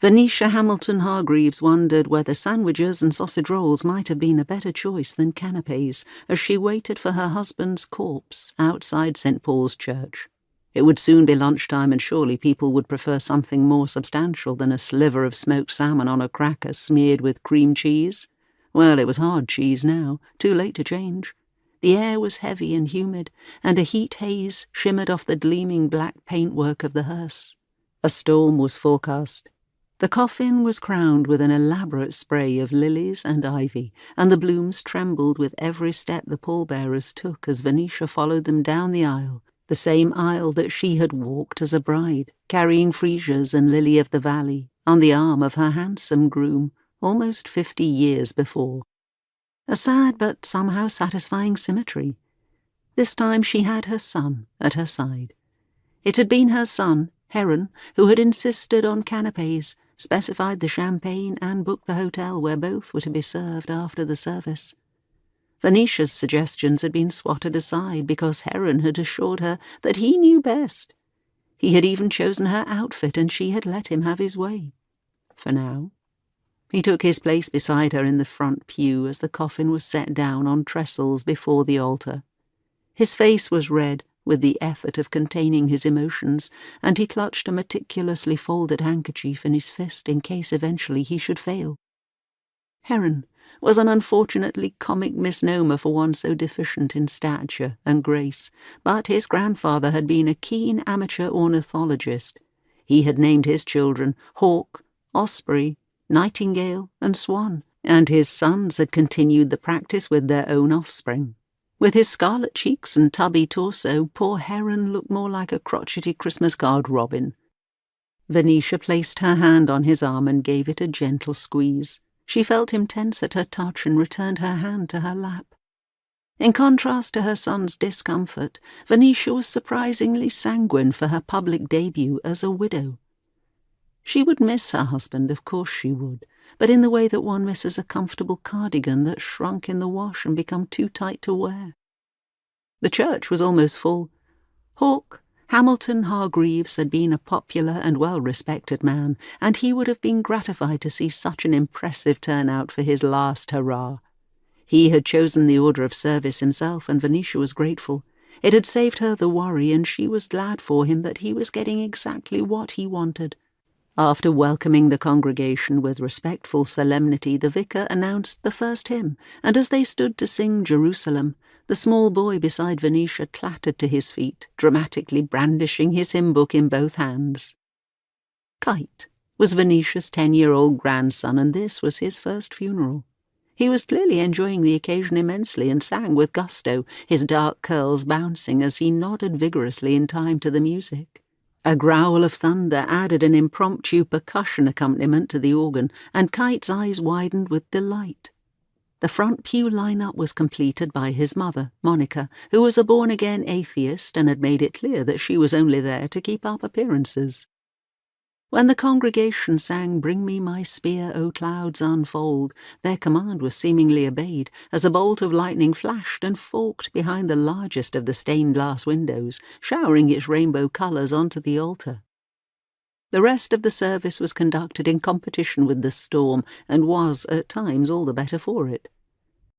Venetia Hamilton Hargreaves wondered whether sandwiches and sausage rolls might have been a better choice than canapes as she waited for her husband's corpse outside St. Paul's Church. It would soon be lunchtime, and surely people would prefer something more substantial than a sliver of smoked salmon on a cracker smeared with cream cheese. Well, it was hard cheese now, too late to change. The air was heavy and humid, and a heat haze shimmered off the gleaming black paintwork of the hearse. A storm was forecast. The coffin was crowned with an elaborate spray of lilies and ivy, and the blooms trembled with every step the pallbearers took as Venetia followed them down the aisle, the same aisle that she had walked as a bride, carrying freesias and lily of the valley on the arm of her handsome groom almost 50 years before. A sad but somehow satisfying symmetry. This time she had her son at her side. It had been her son, Heron, who had insisted on canapes, specified the champagne, and booked the hotel where both were to be served after the service. Venetia's suggestions had been swatted aside because Heron had assured her that he knew best. He had even chosen her outfit, and she had let him have his way. For now. He took his place beside her in the front pew as the coffin was set down on trestles before the altar. His face was red with the effort of containing his emotions, and he clutched a meticulously folded handkerchief in his fist in case eventually he should fail. Heron was an unfortunately comic misnomer for one so deficient in stature and grace, but his grandfather had been a keen amateur ornithologist. He had named his children Hawk, Osprey, Nightingale, and Swan, and his sons had continued the practice with their own offspring. With his scarlet cheeks and tubby torso, poor Heron looked more like a crotchety Christmas card robin. Venetia placed her hand on his arm and gave it a gentle squeeze. She felt him tense at her touch and returned her hand to her lap. In contrast to her son's discomfort, Venetia was surprisingly sanguine for her public debut as a widow. She would miss her husband, of course she would, but in the way that one misses a comfortable cardigan that shrunk in the wash and become too tight to wear. The church was almost full. Hawk Hamilton Hargreaves had been a popular and well-respected man, and he would have been gratified to see such an impressive turnout for his last hurrah. He had chosen the order of service himself, and Venetia was grateful. It had saved her the worry, and she was glad for him that he was getting exactly what he wanted. After welcoming the congregation with respectful solemnity, the vicar announced the first hymn, and as they stood to sing Jerusalem, the small boy beside Venetia clattered to his feet, dramatically brandishing his hymn book in both hands. Kite was Venetia's 10-year-old grandson, and this was his first funeral. He was clearly enjoying the occasion immensely and sang with gusto, his dark curls bouncing as he nodded vigorously in time to the music. A growl of thunder added an impromptu percussion accompaniment to the organ, and Kite's eyes widened with delight. The front pew line-up was completed by his mother, Monica, who was a born-again atheist and had made it clear that she was only there to keep up appearances. When the congregation sang "Bring me my spear, O clouds unfold," their command was seemingly obeyed, as a bolt of lightning flashed and forked behind the largest of the stained-glass windows, showering its rainbow colours onto the altar. The rest of the service was conducted in competition with the storm, and was, at times, all the better for it.